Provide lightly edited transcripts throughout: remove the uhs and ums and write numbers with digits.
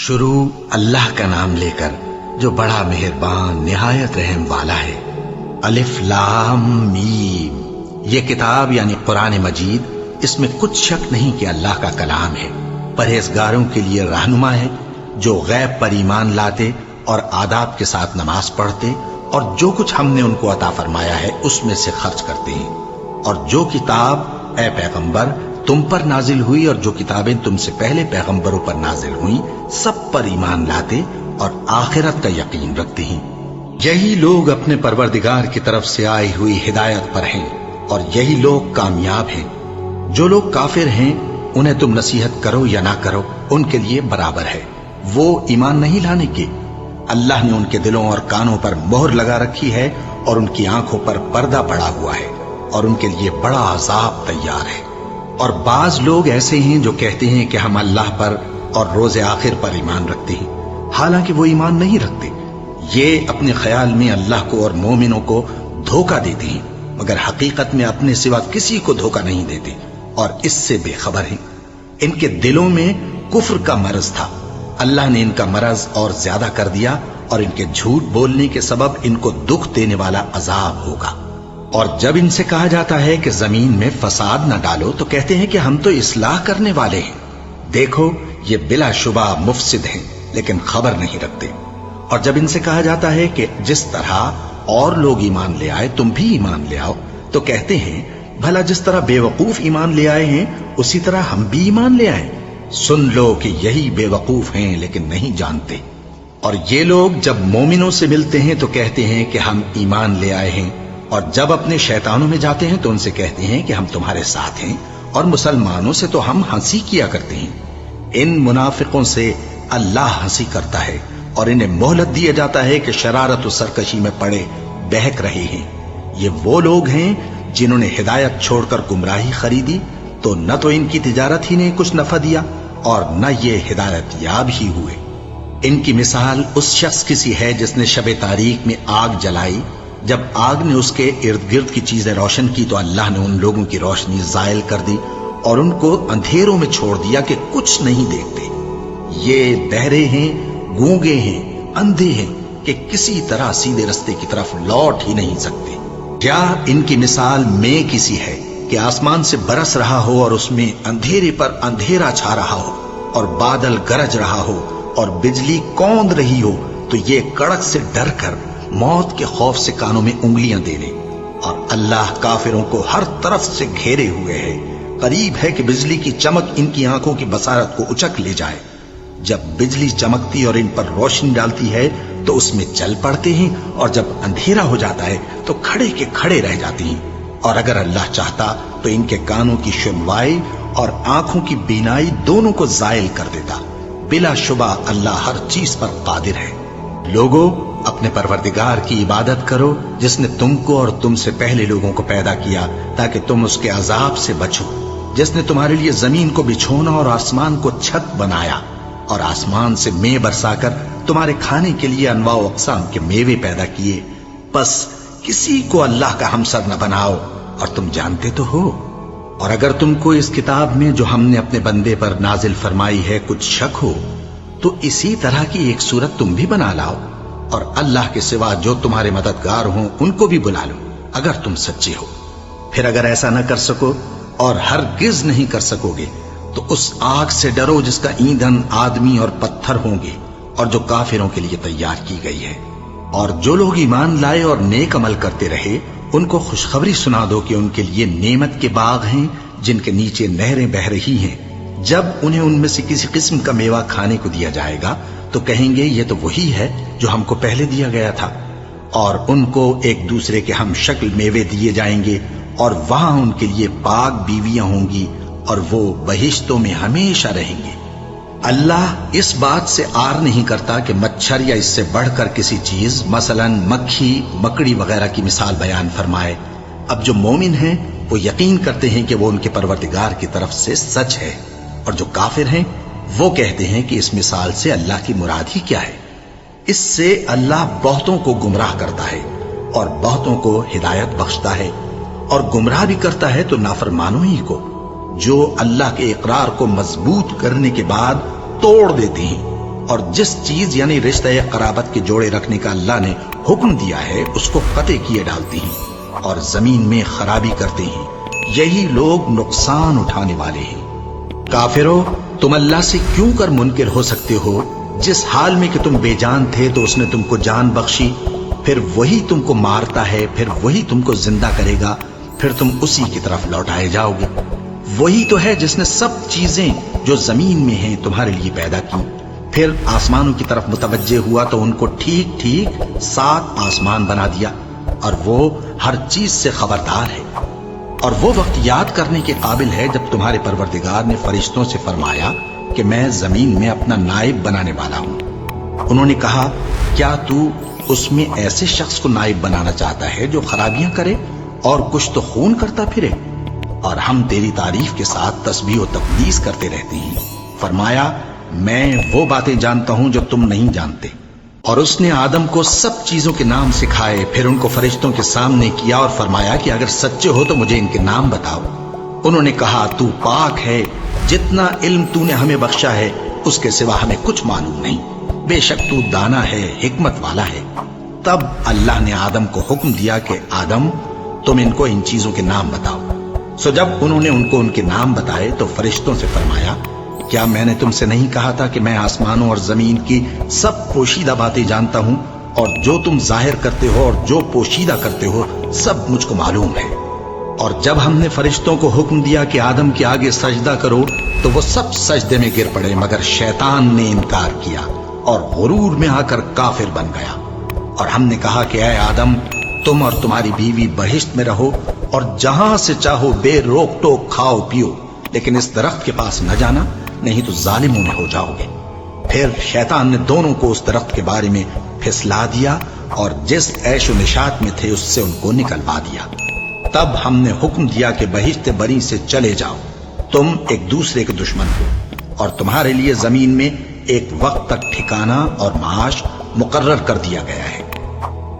شروع اللہ کا نام لے کر جو بڑا مہربان نہایت رحم والا ہے۔ الف لام میم، یہ کتاب یعنی قرآن مجید، اس میں کچھ شک نہیں کہ اللہ کا کلام ہے، پرہیزگاروں کے لیے رہنما ہے، جو غیب پر ایمان لاتے اور آداب کے ساتھ نماز پڑھتے اور جو کچھ ہم نے ان کو عطا فرمایا ہے اس میں سے خرچ کرتے ہیں، اور جو کتاب اے پیغمبر تم پر نازل ہوئی اور جو کتابیں تم سے پہلے پیغمبروں پر نازل ہوئیں سب پر ایمان لاتے اور آخرت کا یقین رکھتے ہیں۔ یہی لوگ اپنے پروردگار کی طرف سے آئی ہوئی ہدایت پر ہیں اور یہی لوگ کامیاب ہیں۔ جو لوگ کافر ہیں انہیں تم نصیحت کرو یا نہ کرو ان کے لیے برابر ہے، وہ ایمان نہیں لانے کے۔ اللہ نے ان کے دلوں اور کانوں پر مہر لگا رکھی ہے اور ان کی آنکھوں پر پردہ پڑا ہوا ہے اور ان کے لیے بڑا عذاب تیار ہے۔ اور بعض لوگ ایسے ہیں جو کہتے ہیں کہ ہم اللہ پر اور روز آخر پر ایمان رکھتے ہیں، حالانکہ وہ ایمان نہیں رکھتے۔ یہ اپنے خیال میں اللہ کو اور مومنوں کو دھوکہ دیتے ہیں، مگر حقیقت میں اپنے سوا کسی کو دھوکہ نہیں دیتے اور اس سے بے خبر ہیں۔ ان کے دلوں میں کفر کا مرض تھا، اللہ نے ان کا مرض اور زیادہ کر دیا اور ان کے جھوٹ بولنے کے سبب ان کو دکھ دینے والا عذاب ہوگا۔ اور جب ان سے کہا جاتا ہے کہ زمین میں فساد نہ ڈالو تو کہتے ہیں کہ ہم تو اصلاح کرنے والے ہیں۔ دیکھو یہ بلا شبہ مفسد ہیں لیکن خبر نہیں رکھتے۔ اور جب ان سے کہا جاتا ہے کہ جس طرح اور لوگ ایمان لے آئے تم بھی ایمان لے آؤ تو کہتے ہیں بھلا جس طرح بے وقوف ایمان لے آئے ہیں اسی طرح ہم بھی ایمان لے آئیں۔ سن لو کہ یہی بے وقوف ہیں لیکن نہیں جانتے۔ اور یہ لوگ جب مومنوں سے ملتے ہیں تو کہتے ہیں کہ ہم ایمان لے آئے ہیں، اور جب اپنے شیطانوں میں جاتے ہیں تو ان سے کہتے ہیں کہ ہم تمہارے ساتھ ہیں، اور مسلمانوں سے تو ہم ہنسی کیا کرتے ہیں۔ ان منافقوں سے اللہ ہنسی کرتا ہے اور انہیں مہلت دیا جاتا ہے کہ شرارت و سرکشی میں پڑے بہک رہے ہیں۔ یہ وہ لوگ ہیں جنہوں نے ہدایت چھوڑ کر گمراہی خریدی، تو نہ تو ان کی تجارت ہی نے کچھ نفع دیا اور نہ یہ ہدایت یاب ہی ہوئے۔ ان کی مثال اس شخص کی سی ہے جس نے شب تاریک میں آگ جلائی، جب آگ نے اس کے ارد گرد کی چیزیں روشن کی تو اللہ نے ان لوگوں کی روشنی زائل کر دی اور ان کو اندھیروں میں چھوڑ دیا کہ کچھ نہیں دیکھتے۔ یہ بہرے ہیں، گونگے ہیں، اندھے ہیں کہ کسی طرح سیدھے رستے کی طرف لوٹ ہی نہیں سکتے۔ کیا ان کی مثال میں کسی ہے کہ آسمان سے برس رہا ہو اور اس میں اندھیرے پر اندھیرا چھا رہا ہو اور بادل گرج رہا ہو اور بجلی کوند رہی ہو تو یہ کڑک سے ڈر کر موت کے خوف سے کانوں میں انگلیاں دے لے۔ اور اللہ کافروں کو ہر طرف سے گھیرے ہوئے ہے، قریب ہے کہ بجلی کی چمک ان کی آنکھوں کی بصارت کو اچک لے جائے۔ جب بجلی چمکتی اور ان پر روشنی ڈالتی ہے تو اس میں چل پڑتے ہیں، اور جب اندھیرا ہو جاتا ہے تو کھڑے کے کھڑے رہ جاتے ہیں۔ اور اگر اللہ چاہتا تو ان کے کانوں کی سنوائی اور آنکھوں کی بینائی دونوں کو زائل کر دیتا۔ بلا شبہ اللہ ہر چیز پر قادر ہے۔ لوگوں، اپنے پروردگار کی عبادت کرو جس نے تم کو اور تم سے پہلے لوگوں کو پیدا کیا تاکہ تم اس کے عذاب سے بچو، جس نے تمہارے لیے زمین کو بچھونا اور آسمان کو چھت بنایا اور آسمان سے مے برسا کر تمہارے کھانے کے لیے انواع و اقسام کے میوے پیدا کیے۔ پس کسی کو اللہ کا ہمسر نہ بناؤ، اور تم جانتے تو ہو۔ اور اگر تم کو اس کتاب میں جو ہم نے اپنے بندے پر نازل فرمائی ہے کچھ شک ہو تو اسی طرح کی ایک صورت تم بھی بنا لاؤ، اور اللہ کے سوا جو تمہارے مددگار ہوں ان کو بھی بلا لو اگر تم سچے ہو۔ پھر اگر ایسا نہ کر سکو اور ہرگز نہیں کر سکو گے تو اس آگ سے ڈرو جس کا ایندھن آدمی اور پتھر ہوں گے اور جو کافروں کے لیے تیار کی گئی ہے۔ اور جو لوگ ایمان لائے اور نیک عمل کرتے رہے ان کو خوشخبری سنا دو کہ ان کے لیے نعمت کے باغ ہیں جن کے نیچے نہریں بہہ رہی ہیں۔ جب انہیں ان میں سے کسی قسم کا میوہ کھانے کو دیا جائے گا تو کہیں گے یہ تو وہی ہے جو ہم کو پہلے دیا گیا تھا، اور ان کو ایک دوسرے کے ہم شکل میوے دیے جائیں گے، اور وہاں ان کے لیے پاک بیویاں ہوں گی اور وہ بہشتوں میں ہمیشہ رہیں گے۔ اللہ اس بات سے آر نہیں کرتا کہ مچھر یا اس سے بڑھ کر کسی چیز مثلا مکھی، مکڑی وغیرہ کی مثال بیان فرمائے۔ اب جو مومن ہیں وہ یقین کرتے ہیں کہ وہ ان کے پروردگار کی طرف سے سچ ہے، اور جو کافر ہیں وہ کہتے ہیں کہ اس مثال سے اللہ کی مراد ہی کیا ہے۔ اس سے اللہ بہتوں کو گمراہ کرتا ہے اور بہتوں کو ہدایت بخشتا ہے، اور گمراہ بھی کرتا ہے تو نافرمانوں ہی کو، جو اللہ کے اقرار کو مضبوط کرنے کے بعد توڑ دیتے ہیں اور جس چیز یعنی رشتہ قرابت کے جوڑے رکھنے کا اللہ نے حکم دیا ہے اس کو قطع کیے ڈالتی ہیں اور زمین میں خرابی کرتے ہیں، یہی لوگ نقصان اٹھانے والے ہیں۔ کافرو، تم اللہ سے کیوں کر منکر ہو سکتے ہو؟ جس حال میں کہ تم بے جان تھے تو اس نے تم کو جان بخشی، پھر وہی تم کو مارتا ہے، پھر وہی تم کو زندہ کرے گا، پھر تم اسی کی طرف لوٹائے جاؤ گے۔ وہی تو ہے جس نے سب چیزیں جو زمین میں ہیں تمہارے لیے پیدا کی، پھر آسمانوں کی طرف متوجہ ہوا تو ان کو ٹھیک ٹھیک 7 آسمان بنا دیا، اور وہ ہر چیز سے خبردار ہے۔ اور وہ وقت یاد کرنے کے قابل ہے جب تمہارے پروردگار نے فرشتوں سے فرمایا کہ میں زمین میں اپنا نائب بنانے والا ہوں۔ انہوں نے کہا، کیا تو اس میں ایسے شخص کو نائب بنانا چاہتا ہے جو خرابیاں کرے اور کچھ تو خون کرتا پھرے؟ اور ہم تیری تعریف کے ساتھ تسبیح و تقدیس کرتے رہتے ہیں۔ فرمایا، میں وہ باتیں جانتا ہوں جو تم نہیں جانتے۔ اور اس نے آدم کو سب چیزوں کے نام سکھائے، پھر ان کو فرشتوں کے سامنے کیا اور فرمایا کہ اگر سچے ہو تو مجھے ان کے نام بتاؤ۔ انہوں نے کہا، تو پاک ہے، جتنا علم تو نے ہمیں بخشا ہے اس کے سوا ہمیں کچھ معلوم نہیں، بے شک تو دانا ہے، حکمت والا ہے۔ تب اللہ نے آدم کو حکم دیا کہ آدم، تم ان کو ان چیزوں کے نام بتاؤ۔ سو جب انہوں نے ان کو ان کے نام بتائے تو فرشتوں سے فرمایا، کیا میں نے تم سے نہیں کہا تھا کہ میں آسمانوں اور زمین کی سب پوشیدہ باتیں جانتا ہوں، اور جو تم ظاہر کرتے ہو اور جو پوشیدہ کرتے ہو سب مجھ کو معلوم ہے۔ اور جب ہم نے فرشتوں کو حکم دیا کہ آدم کے آگے سجدہ کرو تو وہ سب سجدے میں گر پڑے، مگر شیطان نے انکار کیا اور غرور میں آ کر کافر بن گیا۔ اور ہم نے کہا کہ اے آدم، تم اور تمہاری بیوی بہشت میں رہو اور جہاں سے چاہو بے روک ٹوک کھاؤ پیو، لیکن اس درخت کے پاس نہ جانا، نہیں تو ظالموں میں ہو جاؤ گے۔ پھر شیطان نے دونوں کو اس درخت کے بارے میں پھسلا دیا اور جس عیش و نشاط میں تھے اس سے ان کو نکلوا دیا۔ تب ہم نے حکم دیا کہ بہشت بری سے چلے جاؤ، تم ایک دوسرے کے دشمن ہو، اور تمہارے لیے زمین میں ایک وقت تک ٹھکانہ اور معاش مقرر کر دیا گیا ہے۔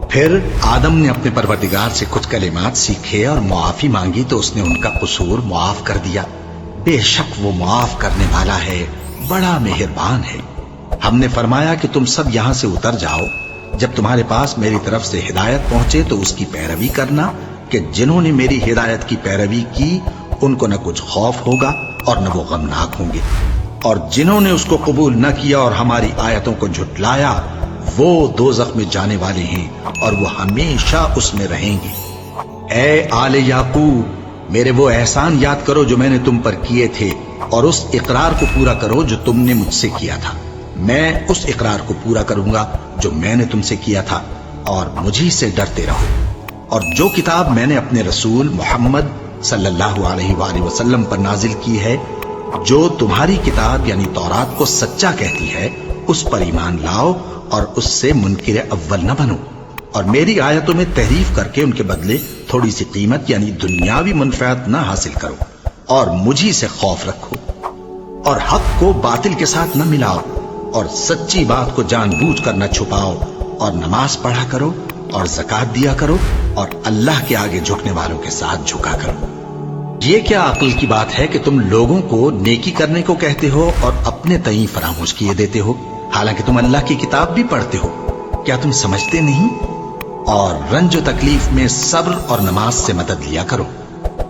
پھر آدم نے اپنے پروردگار سے کچھ کلمات سیکھے اور معافی مانگی تو اس نے ان کا قصور معاف کر دیا۔ بے شک وہ معاف کرنے والا ہے، بڑا مہربان ہے۔ ہم نے فرمایا کہ تم سب یہاں سے اتر جاؤ، جب تمہارے پاس میری طرف سے ہدایت پہنچے تو اس کی پیروی کرنا، کہ جنہوں نے میری ہدایت کی پیروی کی ان کو نہ کچھ خوف ہوگا اور نہ وہ غمناک ہوں گے، اور جنہوں نے اس کو قبول نہ کیا اور ہماری آیتوں کو جھٹلایا وہ دوزخ میں جانے والے ہیں اور وہ ہمیشہ اس میں رہیں گے۔ اے آل یعقوب، میرے وہ احسان یاد کرو جو میں نے تم پر کیے تھے، اور اس اقرار کو پورا کرو جو تم نے مجھ سے کیا تھا۔ میں اس اقرار کو پورا کروں گا جو میں نے تم سے کیا تھا، اور مجھی سے ڈرتے رہو۔ اور جو کتاب میں نے اپنے رسول محمد صلی اللہ علیہ وآلہ وسلم پر نازل کی ہے، جو تمہاری کتاب یعنی تورات کو سچا کہتی ہے، اس پر ایمان لاؤ اور اس سے منکر اول نہ بنو، اور میری آیتوں میں تحریف کر کے ان کے بدلے تھوڑی سی قیمت یعنی دنیاوی منفعت نہ حاصل کرو، اور مجھی سے خوف رکھو، اور حق کو باطل کے ساتھ نہ ملاؤ، اور سچی بات کو جان بوجھ کر نہ چھپاؤ، اور نماز پڑھا کرو اور زکات دیا کرو، اور اللہ کے آگے جھکنے والوں کے ساتھ جھکا کرو۔ یہ کیا عقل کی بات ہے کہ تم لوگوں کو نیکی کرنے کو کہتے ہو اور اپنے تئیں فراموش کیے دیتے ہو، حالانکہ تم اللہ کی کتاب بھی پڑھتے ہو؟ کیا تم سمجھتے نہیں؟ اور رنج و تکلیف میں صبر اور نماز سے مدد لیا کرو،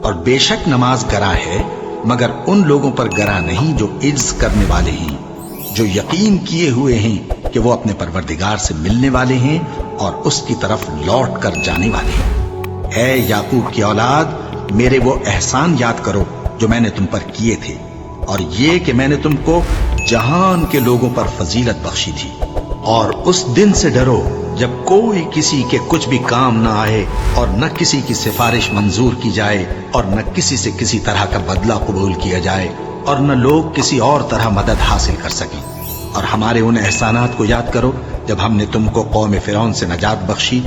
اور بے شک نماز گراں ہے، مگر ان لوگوں پر گراں نہیں جو عجز کرنے والے ہیں، جو یقین کیے ہوئے ہیں کہ وہ اپنے پروردگار سے ملنے والے ہیں اور اس کی طرف لوٹ کر جانے والے ہیں۔ اے یعقوب کی اولاد، میرے وہ احسان یاد کرو جو میں نے تم پر کیے تھے، اور یہ کہ میں نے تم کو جہان کے لوگوں پر فضیلت بخشی تھی۔ اور اس دن سے ڈرو جب کوئی کسی کے کچھ بھی کام نہ آئے، اور نہ کسی کی سفارش منظور کی جائے، اور نہ کسی سے کسی طرح کا بدلہ قبول کیا جائے، اور نہ لوگ کسی اور طرح مدد حاصل کر سکیں۔ اور ہمارے ان احسانات کو یاد کرو جب ہم نے تم کو قوم فرعون سے نجات بخشی۔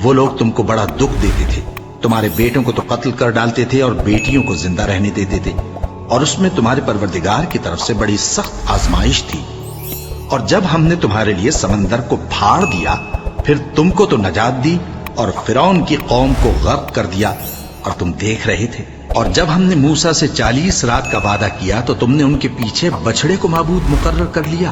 وہ لوگ تم کو بڑا دکھ دیتے تھے، تمہارے بیٹوں کو تو قتل کر ڈالتے تھے اور بیٹیوں کو زندہ رہنے دیتے تھے، اور اس میں تمہارے پروردگار کی طرف سے بڑی سخت آزمائش تھی۔ اور جب ہم نے تمہارے لیے سمندر کو پھاڑ دیا، پھر تم کو تو نجات دی اور فرعون کی قوم کو غرق کر دیا، اور تم دیکھ رہے تھے۔ اور جب ہم نے موسیٰ سے 40 رات کا وعدہ کیا تو تم نے ان کے پیچھے بچڑے کو معبود مقرر کر لیا،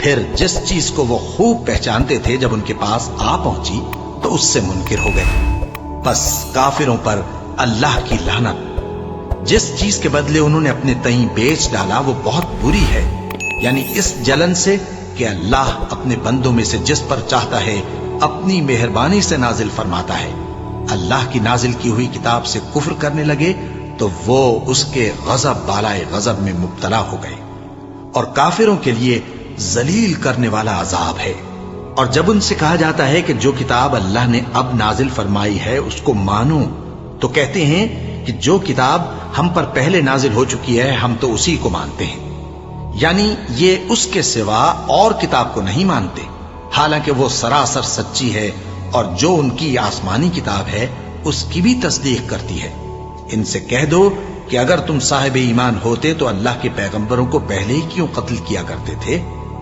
پھر جس چیز کو وہ خوب پہچانتے تھے جب ان کے پاس آ پہنچی تو اس سے منکر ہو گئے۔ بس کافروں پر اللہ کی لعنت۔ جس چیز کے بدلے انہوں نے اپنے تئیں بیچ ڈالا وہ بہت بری ہے، یعنی اس جلن سے کہ اللہ اپنے بندوں میں سے جس پر چاہتا ہے اپنی مہربانی سے نازل فرماتا ہے۔ اللہ کی نازل کی ہوئی کتاب سے کفر کرنے لگے تو وہ اس کے غضب بالائے غضب میں مبتلا ہو گئے، اور کافروں کے لیے ذلیل کرنے والا عذاب ہے۔ اور جب ان سے کہا جاتا ہے کہ جو کتاب اللہ نے اب نازل فرمائی ہے اس کو مانو، تو کہتے ہیں کہ جو کتاب ہم پر پہلے نازل ہو چکی ہے ہم تو اسی کو مانتے ہیں، یعنی یہ اس کے سوا اور کتاب کو نہیں مانتے، حالانکہ وہ سراسر سچی ہے، اور جو ان کی آسمانی کتاب ہے اس کی بھی تصدیق کرتی ہے۔ ان سے کہہ دو کہ اگر تم صاحب ایمان ہوتے تو اللہ کے پیغمبروں کو پہلے ہی کیوں قتل کیا کرتے تھے؟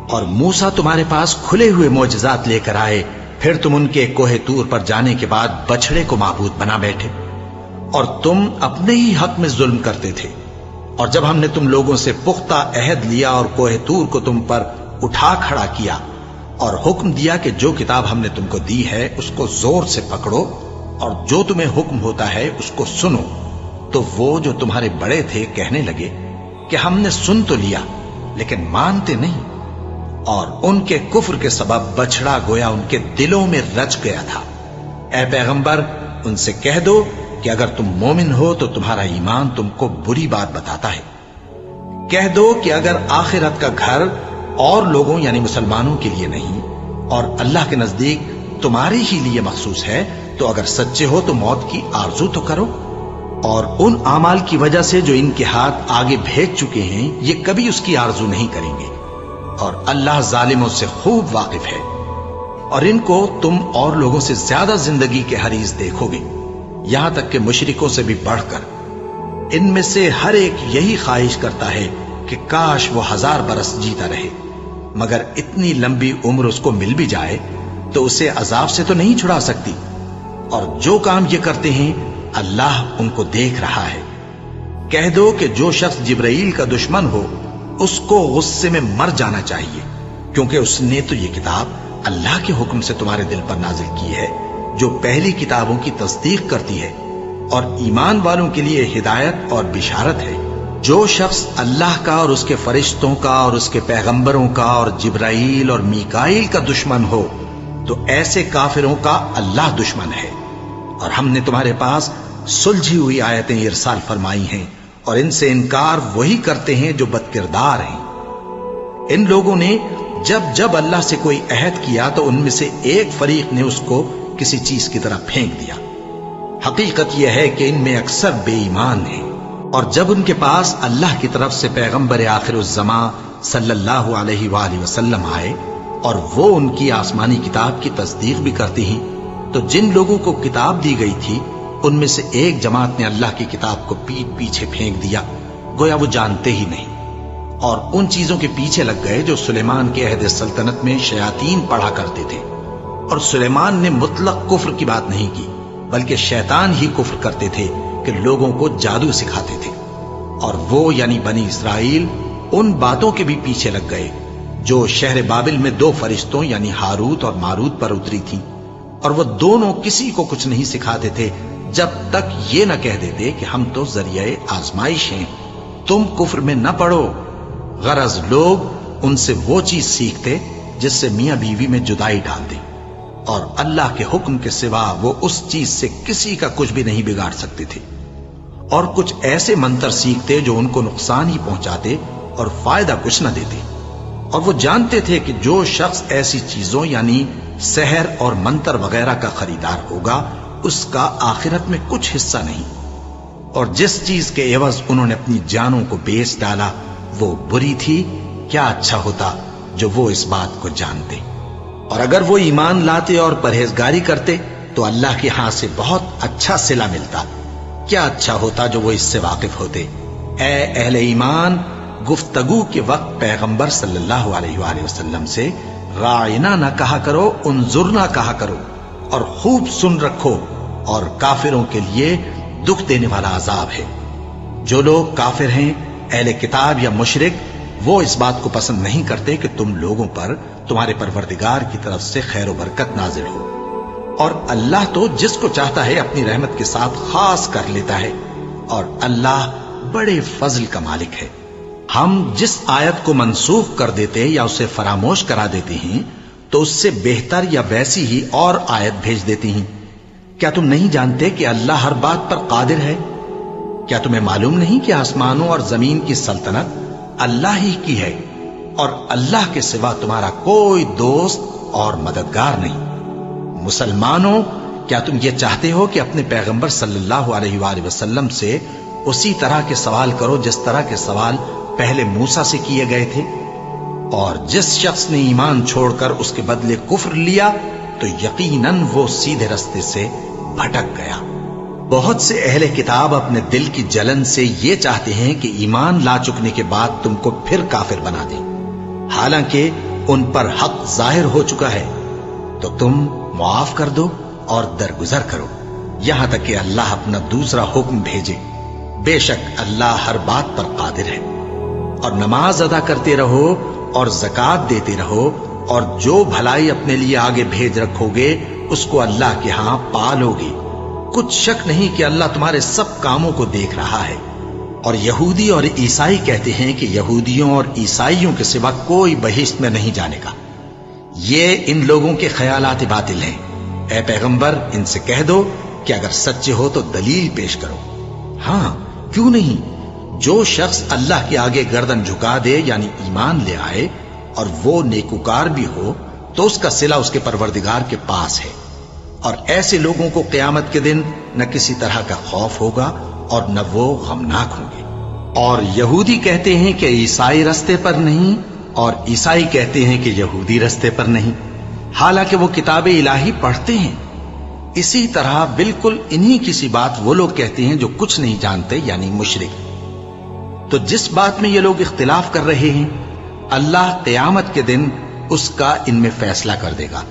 اور موسیٰ تمہارے پاس کھلے ہوئے معجزات لے کر آئے، پھر تم ان کے کوہ طور پر جانے کے بعد بچڑے کو معبود بنا بیٹھے، اور تم اپنے ہی حق میں ظلم کرتے تھے۔ اور جب ہم نے تم لوگوں سے پختہ عہد لیا اور کوہ طور کو تم پر اٹھا کھڑا کیا اور حکم دیا کہ جو کتاب ہم نے تم کو دی ہے اس کو زور سے پکڑو اور جو تمہیں حکم ہوتا ہے اس کو سنو، تو وہ جو تمہارے بڑے تھے کہنے لگے کہ ہم نے سن تو لیا لیکن مانتے نہیں، اور ان کے کفر کے سبب بچڑا گویا ان کے دلوں میں رچ گیا تھا۔ اے پیغمبر ان سے کہہ دو کہ اگر تم مومن ہو تو تمہارا ایمان تم کو بری بات بتاتا ہے۔ کہہ دو کہ اگر آخرت کا گھر اور لوگوں یعنی مسلمانوں کے لیے نہیں اور اللہ کے نزدیک تمہارے ہی لیے مخصوص ہے تو اگر سچے ہو تو موت کی آرزو تو کرو، اور ان اعمال کی وجہ سے جو ان کے ہاتھ آگے بھیج چکے ہیں یہ کبھی اس کی آرزو نہیں کریں گے، اور اللہ ظالموں سے خوب واقف ہے۔ اور ان کو تم اور لوگوں سے زیادہ زندگی کے حریص دیکھو گے، یہاں تک کہ مشرکوں سے بھی بڑھ کر۔ ان میں سے ہر ایک یہی خواہش کرتا ہے کہ کاش وہ 1000 برس جیتا رہے، مگر اتنی لمبی عمر اس کو مل بھی جائے تو اسے عذاب سے تو نہیں چھڑا سکتی، اور جو کام یہ کرتے ہیں اللہ ان کو دیکھ رہا ہے۔ کہہ دو کہ جو شخص جبرائیل کا دشمن ہو اس کو غصے میں مر جانا چاہیے، کیونکہ اس نے تو یہ کتاب اللہ کے حکم سے تمہارے دل پر نازل کی ہے جو پہلی کتابوں کی تصدیق کرتی ہے، اور ایمان والوں کے لیے ہدایت اور بشارت ہے۔ جو شخص اللہ کا اور اس کے فرشتوں کا اور اس کے پیغمبروں کا اور جبرائیل اور میکائیل کا دشمن ہو تو ایسے کافروں کا اللہ دشمن ہے۔ اور ہم نے تمہارے پاس سلجھی ہوئی آیتیں ارسال فرمائی ہیں، اور ان سے انکار وہی کرتے ہیں جو بد کردار ہیں۔ ان لوگوں نے جب جب اللہ سے کوئی عہد کیا تو ان میں سے ایک فریق نے اس کو کسی چیز کی طرح پھینک دیا۔ حقیقت یہ ہے کہ ان میں اکثر بے ایمان ہیں، اور جب ان کے پاس اللہ کی طرف سے پیغمبر آخر الزمان صلی اللہ علیہ وآلہ وسلم آئے اور وہ ان کی آسمانی کتاب کی تصدیق بھی کرتے ہیں، تو جن لوگوں کو کتاب دی گئی تھی ان میں سے ایک جماعت نے اللہ کی کتاب کو پیٹ پیچھے پھینک دیا، گویا وہ جانتے ہی نہیں، اور ان چیزوں کے پیچھے لگ گئے جو سلیمان کے عہد سلطنت میں شیاطین پڑھا کرتے تھے۔ اور سلیمان نے مطلق کفر کی بات نہیں کی، بلکہ شیطان ہی کفر کرتے تھے کہ لوگوں کو جادو سکھاتے تھے، اور وہ یعنی بنی اسرائیل ان باتوں کے بھی پیچھے لگ گئے جو شہر بابل میں 2 فرشتوں یعنی ہاروت اور ماروت پر اتری تھی، اور وہ دونوں کسی کو کچھ نہیں سکھاتے تھے جب تک یہ نہ کہہ دیتے کہ ہم تو ذریعہ آزمائش ہیں، تم کفر میں نہ پڑو۔ غرض لوگ ان سے وہ چیز سیکھتے جس سے میاں بیوی میں جدائی ڈال دیں، اور اللہ کے حکم کے سوا وہ اس چیز سے کسی کا کچھ بھی نہیں بگاڑ سکتے تھے، اور کچھ ایسے منتر سیکھتے جو ان کو نقصان ہی پہنچاتے اور فائدہ کچھ نہ دیتے، اور وہ جانتے تھے کہ جو شخص ایسی چیزوں یعنی سحر اور منتر وغیرہ کا خریدار ہوگا اس کا آخرت میں کچھ حصہ نہیں، اور جس چیز کے عوض انہوں نے اپنی جانوں کو بیچ ڈالا وہ بری تھی، کیا اچھا ہوتا جو وہ اس بات کو جانتے۔ اور اگر وہ ایمان لاتے اور پرہیزگاری کرتے تو اللہ کے ہاں سے بہت اچھا صلہ ملتا، کیا اچھا ہوتا جو وہ اس سے واقف ہوتے۔ اے اہل ایمان، گفتگو کے وقت پیغمبر صلی اللہ علیہ وآلہ وسلم سے راعنا نہ کہا کرو، انظرنا کہا کرو، اور خوب سن رکھو، اور کافروں کے لیے دکھ دینے والا عذاب ہے۔ جو لوگ کافر ہیں، اہل کتاب یا مشرک، وہ اس بات کو پسند نہیں کرتے کہ تم لوگوں پر تمہارے پروردگار کی طرف سے خیر و برکت نازل ہو، اور اللہ تو جس کو چاہتا ہے اپنی رحمت کے ساتھ خاص کر لیتا ہے، اور اللہ بڑے فضل کا مالک ہے۔ ہم جس آیت کو منسوخ کر دیتے یا اسے فراموش کرا دیتے ہیں تو اس سے بہتر یا ویسی ہی اور آیت بھیج دیتی ہیں۔ کیا تم نہیں جانتے کہ اللہ ہر بات پر قادر ہے؟ کیا تمہیں معلوم نہیں کہ آسمانوں اور زمین کی سلطنت اللہ ہی کی ہے، اور اللہ کے سوا تمہارا کوئی دوست اور مددگار نہیں؟ مسلمانوں، کیا تم یہ چاہتے ہو کہ اپنے پیغمبر صلی اللہ علیہ وآلہ وسلم سے اسی طرح کے سوال کرو جس طرح کے سوال پہلے موسیٰ سے کیے گئے تھے؟ اور جس شخص نے ایمان چھوڑ کر اس کے بدلے کفر لیا تو یقیناً وہ سیدھے رستے سے بھٹک گیا۔ بہت سے اہل کتاب اپنے دل کی جلن سے یہ چاہتے ہیں کہ ایمان لا چکنے کے بعد تم کو پھر کافر بنا دیں، حالانکہ ان پر حق ظاہر ہو چکا ہے۔ تو تم معاف کر دو اور درگزر کرو یہاں تک کہ اللہ اپنا دوسرا حکم بھیجے۔ بے شک اللہ ہر بات پر قادر ہے۔ اور نماز ادا کرتے رہو اور زکوٰۃ دیتے رہو، اور جو بھلائی اپنے لیے آگے بھیج رکھو گے اس کو اللہ کے ہاں پالو گے۔ کچھ شک نہیں کہ اللہ تمہارے سب کاموں کو دیکھ رہا ہے۔ اور یہودی اور عیسائی کہتے ہیں کہ یہودیوں اور عیسائیوں کے سوا کوئی بہشت میں نہیں جانے گا۔ یہ ان لوگوں کے خیالات باطل ہیں۔ اے پیغمبر، ان سے کہہ دو کہ اگر سچے ہو تو دلیل پیش کرو۔ ہاں، کیوں نہیں؟ جو شخص اللہ کے آگے گردن جھکا دے یعنی ایمان لے آئے اور وہ نیکوکار بھی ہو تو اس کا صلہ اس کے پروردگار کے پاس ہے، اور ایسے لوگوں کو قیامت کے دن نہ کسی طرح کا خوف ہوگا اور نہ وہ غمناک ہوں گے۔ اور یہودی کہتے ہیں کہ عیسائی رستے پر نہیں، اور عیسائی کہتے ہیں کہ یہودی رستے پر نہیں، حالانکہ وہ کتاب الہی پڑھتے ہیں۔ اسی طرح بالکل انہی کسی بات وہ لوگ کہتے ہیں جو کچھ نہیں جانتے یعنی مشرک۔ تو جس بات میں یہ لوگ اختلاف کر رہے ہیں اللہ قیامت کے دن اس کا ان میں فیصلہ کر دے گا۔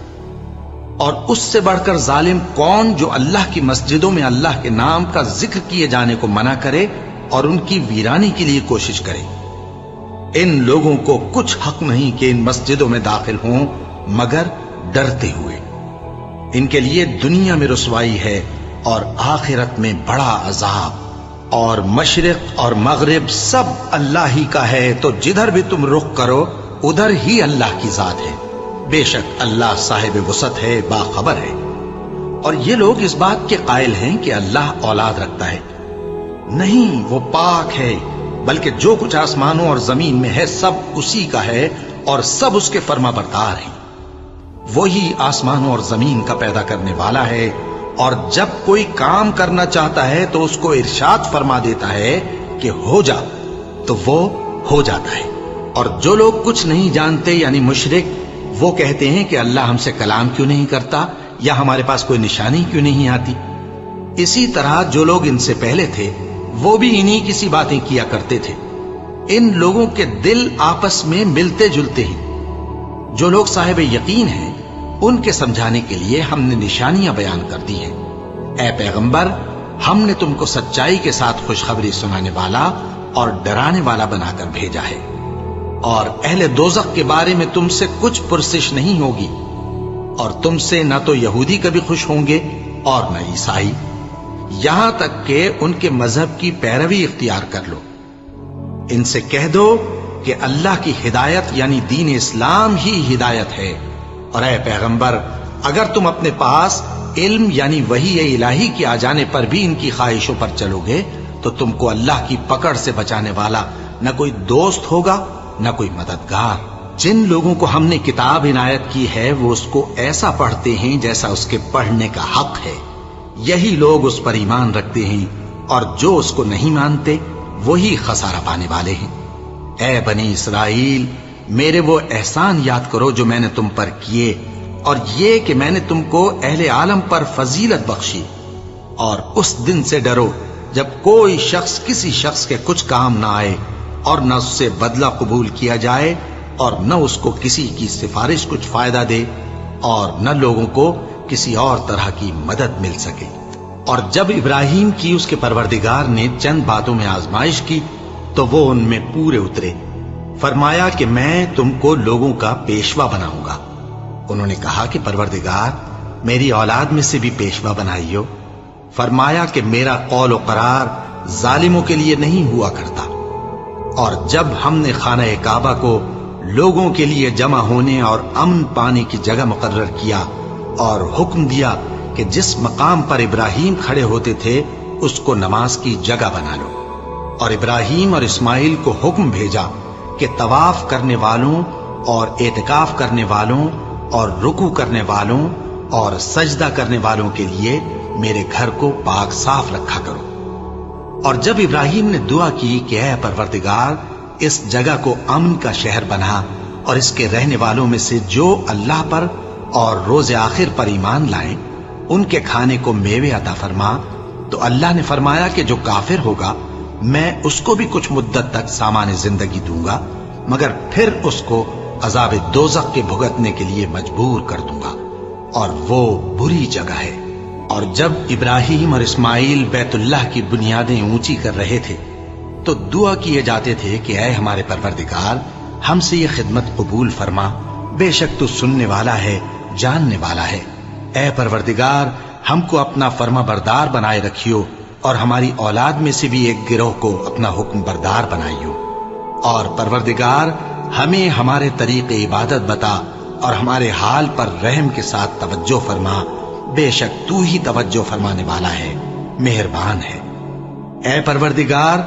اور اس سے بڑھ کر ظالم کون جو اللہ کی مسجدوں میں اللہ کے نام کا ذکر کیے جانے کو منع کرے اور ان کی ویرانی کے لیے کوشش کرے۔ ان لوگوں کو کچھ حق نہیں کہ ان مسجدوں میں داخل ہوں مگر ڈرتے ہوئے۔ ان کے لیے دنیا میں رسوائی ہے اور آخرت میں بڑا عذاب۔ اور مشرق اور مغرب سب اللہ ہی کا ہے، تو جدھر بھی تم رخ کرو ادھر ہی اللہ کی ذات ہے۔ بے شک اللہ صاحب وسعت ہے، باخبر ہے۔ اور یہ لوگ اس بات کے قائل ہیں کہ اللہ اولاد رکھتا ہے۔ نہیں، وہ پاک ہے، بلکہ جو کچھ آسمانوں اور زمین میں ہے سب اسی کا ہے اور سب اس کے فرما بردار ہیں۔ وہی آسمانوں اور زمین کا پیدا کرنے والا ہے، اور جب کوئی کام کرنا چاہتا ہے تو اس کو ارشاد فرما دیتا ہے کہ ہو جا، تو وہ ہو جاتا ہے۔ اور جو لوگ کچھ نہیں جانتے یعنی مشرک، وہ کہتے ہیں کہ اللہ ہم سے کلام کیوں نہیں کرتا یا ہمارے پاس کوئی نشانی کیوں نہیں آتی۔ اسی طرح جو لوگ ان سے پہلے تھے وہ بھی انہی کسی باتیں کیا کرتے تھے۔ ان لوگوں کے دل آپس میں ملتے جلتے ہیں۔ جو لوگ صاحب یقین ہیں ان کے سمجھانے کے لیے ہم نے نشانیاں بیان کر دی ہیں۔ اے پیغمبر، ہم نے تم کو سچائی کے ساتھ خوشخبری سنانے والا اور ڈرانے والا بنا کر بھیجا ہے، اور اہل دوزخ کے بارے میں تم سے کچھ پرسش نہیں ہوگی، اور تم سے نہ تو یہودی کبھی خوش ہوں گے اور نہ عیسائی، یہاں تک کہ ان کے مذہب کی پیروی اختیار کر لو۔ ان سے کہہ دو کہ اللہ کی ہدایت یعنی دین اسلام ہی ہدایت ہے، اور اے پیغمبر، اگر تم اپنے پاس علم یعنی وحی الہی کے آ جانے پر بھی ان کی خواہشوں پر چلو گے تو تم کو اللہ کی پکڑ سے بچانے والا نہ کوئی دوست ہوگا نہ کوئی مددگار۔ جن لوگوں کو ہم نے کتاب عنایت کی ہے وہ اس کو ایسا پڑھتے ہیں جیسا اس کے پڑھنے کا حق ہے، یہی لوگ اس پر ایمان رکھتے ہیں، اور جو اس کو نہیں مانتے وہی خسارہ پانے والے ہیں۔ اے بنی اسرائیل، میرے وہ احسان یاد کرو جو میں نے تم پر کیے، اور یہ کہ میں نے تم کو اہل عالم پر فضیلت بخشی، اور اس دن سے ڈرو جب کوئی شخص کسی شخص کے کچھ کام نہ آئے اور نہ اس سے بدلہ قبول کیا جائے، اور نہ اس کو کسی کی سفارش کچھ فائدہ دے، اور نہ لوگوں کو کسی اور طرح کی مدد مل سکے۔ اور جب ابراہیم کی اس کے پروردگار نے چند باتوں میں آزمائش کی تو وہ ان میں پورے اترے، فرمایا کہ میں تم کو لوگوں کا پیشوا بناؤں گا۔ انہوں نے کہا کہ پروردگار میری اولاد میں سے بھی پیشوا بنائیو۔ فرمایا کہ میرا قول و قرار ظالموں کے لیے نہیں ہوا کرتا۔ اور جب ہم نے خانہ کعبہ کو لوگوں کے لیے جمع ہونے اور امن پانے کی جگہ مقرر کیا اور حکم دیا کہ جس مقام پر ابراہیم کھڑے ہوتے تھے اس کو نماز کی جگہ بنا لو، اور ابراہیم اور اسماعیل کو حکم بھیجا کہ طواف کرنے والوں اور اعتکاف کرنے والوں اور رکوع کرنے والوں اور سجدہ کرنے والوں کے لیے میرے گھر کو پاک صاف رکھا کرو۔ اور جب ابراہیم نے دعا کی کہ اے پروردگار اس جگہ کو امن کا شہر بنا اور اس کے رہنے والوں میں سے جو اللہ پر اور روز آخر پر ایمان لائیں ان کے کھانے کو میوے عطا فرما، تو اللہ نے فرمایا کہ جو کافر ہوگا میں اس کو بھی کچھ مدت تک سامان زندگی دوں گا، مگر پھر اس کو عذاب دوزخ کے بھگتنے کے لیے مجبور کر دوں گا، اور وہ بری جگہ ہے۔ اور جب ابراہیم اور اسماعیل بیت اللہ کی بنیادیں اونچی کر رہے تھے تو دعا کیے جاتے تھے کہ اے ہمارے پروردگار ہم سے یہ خدمت قبول فرما، بے شک تو سننے والا ہے، جاننے والا ہے۔ اے پروردگار ہم کو اپنا فرما بردار بنائے رکھیو، اور ہماری اولاد میں سے بھی ایک گروہ کو اپنا حکم بردار بنائیو۔ اور پروردگار ہمیں ہمارے طریق عبادت بتا اور ہمارے حال پر رحم کے ساتھ توجہ فرما، بے شک تو ہی توجہ فرمانے والا ہے، مہربان ہے۔ اے پروردگار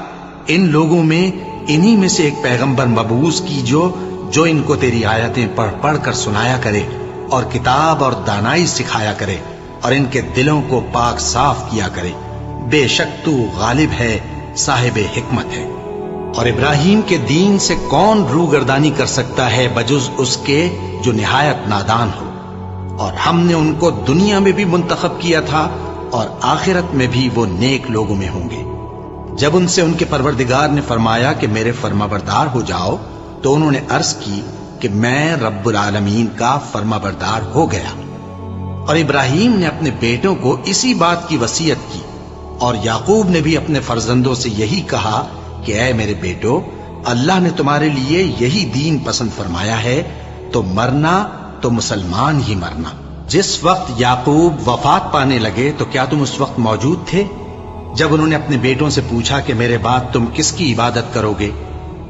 ان لوگوں میں انہی میں سے ایک پیغمبر مبعوث کیجو جو ان کو تیری آیتیں پڑھ پڑھ کر سنایا کرے اور کتاب اور دانائی سکھایا کرے اور ان کے دلوں کو پاک صاف کیا کرے، بے شک تو غالب ہے، صاحب حکمت ہے۔ اور ابراہیم کے دین سے کون روگردانی کر سکتا ہے بجز اس کے جو نہایت نادان ہو؟ اور ہم نے ان کو دنیا میں بھی منتخب کیا تھا اور آخرت میں بھی وہ نیک لوگوں میں ہوں گے۔ جب ان سے ان کے پروردگار نے فرمایا کہ میرے فرما بردار ہو جاؤ تو انہوں نے عرض کی کہ میں رب العالمین کا فرما بردار ہو گیا۔ اور ابراہیم نے اپنے بیٹوں کو اسی بات کی وصیت کی، اور یعقوب نے بھی اپنے فرزندوں سے یہی کہا کہ اے میرے بیٹو، اللہ نے تمہارے لیے یہی دین پسند فرمایا ہے، تو مرنا تو مسلمان ہی مرنا۔ جس وقت یعقوب وفات پانے لگے تو کیا تم اس وقت موجود تھے جب انہوں نے اپنے بیٹوں سے پوچھا کہ میرے بعد تم کس کی عبادت کرو گے؟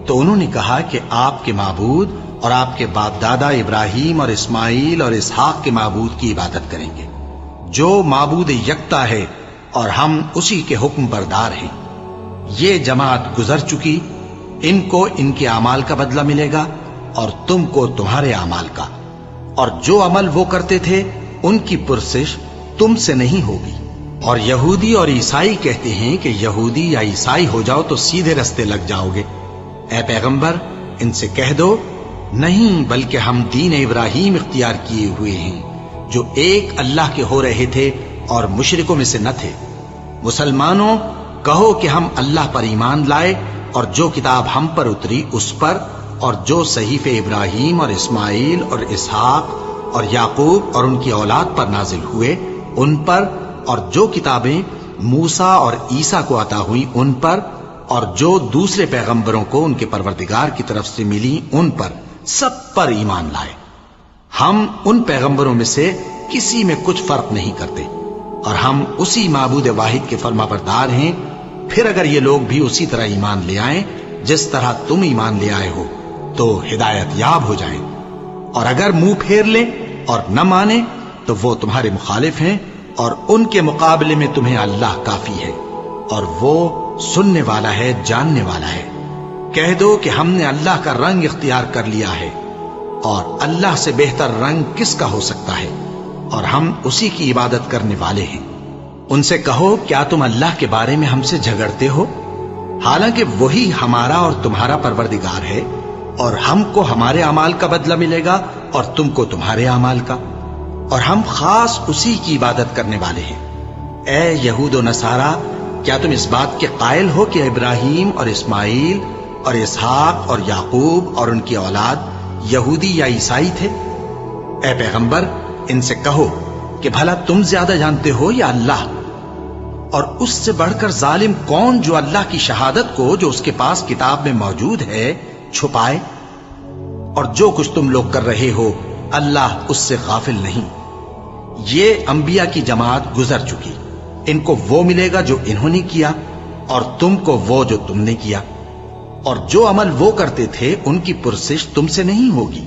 تو انہوں نے کہا کہ آپ کے معبود اور آپ کے باپ دادا ابراہیم اور اسماعیل اور اسحاق کے معبود کی عبادت کریں گے، جو معبود یکتا ہے اور ہم اسی کے حکم بردار ہیں۔ یہ جماعت گزر چکی، ان کو ان کے اعمال کا بدلہ ملے گا اور تم کو تمہارے اعمال کا، اور جو عمل وہ کرتے تھے ان کی پرسش تم سے نہیں ہوگی۔ اور یہودی اور عیسائی کہتے ہیں کہ یہودی یا عیسائی ہو جاؤ تو سیدھے رستے لگ جاؤ گے۔ اے پیغمبر ان سے کہہ دو نہیں، بلکہ ہم دین ابراہیم اختیار کیے ہوئے ہیں جو ایک اللہ کے ہو رہے تھے اور مشرکوں میں سے نہ تھے۔ مسلمانوں کہو کہ ہم اللہ پر ایمان لائے اور جو کتاب ہم پر اتری اس پر، اور جو صحیفے ابراہیم اور اسماعیل اور اسحاق اور یعقوب اور ان کی اولاد پر نازل ہوئے ان پر، اور جو کتابیں موسیٰ اور عیسیٰ کو عطا ہوئیں ان پر، اور جو دوسرے پیغمبروں کو ان کے پروردگار کی طرف سے ملی ان پر، سب پر ایمان لائے۔ ہم ان پیغمبروں میں سے کسی میں کچھ فرق نہیں کرتے، اور ہم اسی معبود واحد کے فرما بردار ہیں۔ پھر اگر یہ لوگ بھی اسی طرح ایمان لے آئیں جس طرح تم ایمان لے آئے ہو تو ہدایت یاب ہو جائیں، اور اگر منہ پھیر لیں اور نہ مانیں تو وہ تمہارے مخالف ہیں، اور ان کے مقابلے میں تمہیں اللہ کافی ہے، اور وہ سننے والا ہے، جاننے والا ہے۔ کہہ دو کہ ہم نے اللہ کا رنگ اختیار کر لیا ہے، اور اللہ سے بہتر رنگ کس کا ہو سکتا ہے، اور ہم اسی کی عبادت کرنے والے ہیں۔ ان سے کہو کیا تم اللہ کے بارے میں ہم سے جھگڑتے ہو، حالانکہ وہی ہمارا اور تمہارا پروردگار ہے، اور ہم کو ہمارے اعمال کا بدلہ ملے گا اور تم کو تمہارے اعمال کا، اور ہم خاص اسی کی عبادت کرنے والے ہیں۔ اے یہود و نصارا، کیا تم اس بات کے قائل ہو کہ ابراہیم اور اسماعیل اور اسحاق اور یعقوب اور ان کی اولاد یہودی یا عیسائی تھے؟ اے پیغمبر ان سے کہو کہ بھلا تم زیادہ جانتے ہو یا اللہ؟ اور اس سے بڑھ کر ظالم کون جو اللہ کی شہادت کو جو اس کے پاس کتاب میں موجود ہے چھپائے؟ اور جو کچھ تم لوگ کر رہے ہو اللہ اس سے غافل نہیں۔ یہ انبیاء کی جماعت گزر چکی، ان کو وہ ملے گا جو انہوں نے کیا، اور تم کو وہ جو تم نے کیا، اور جو عمل وہ کرتے تھے ان کی پرسش تم سے نہیں ہوگی۔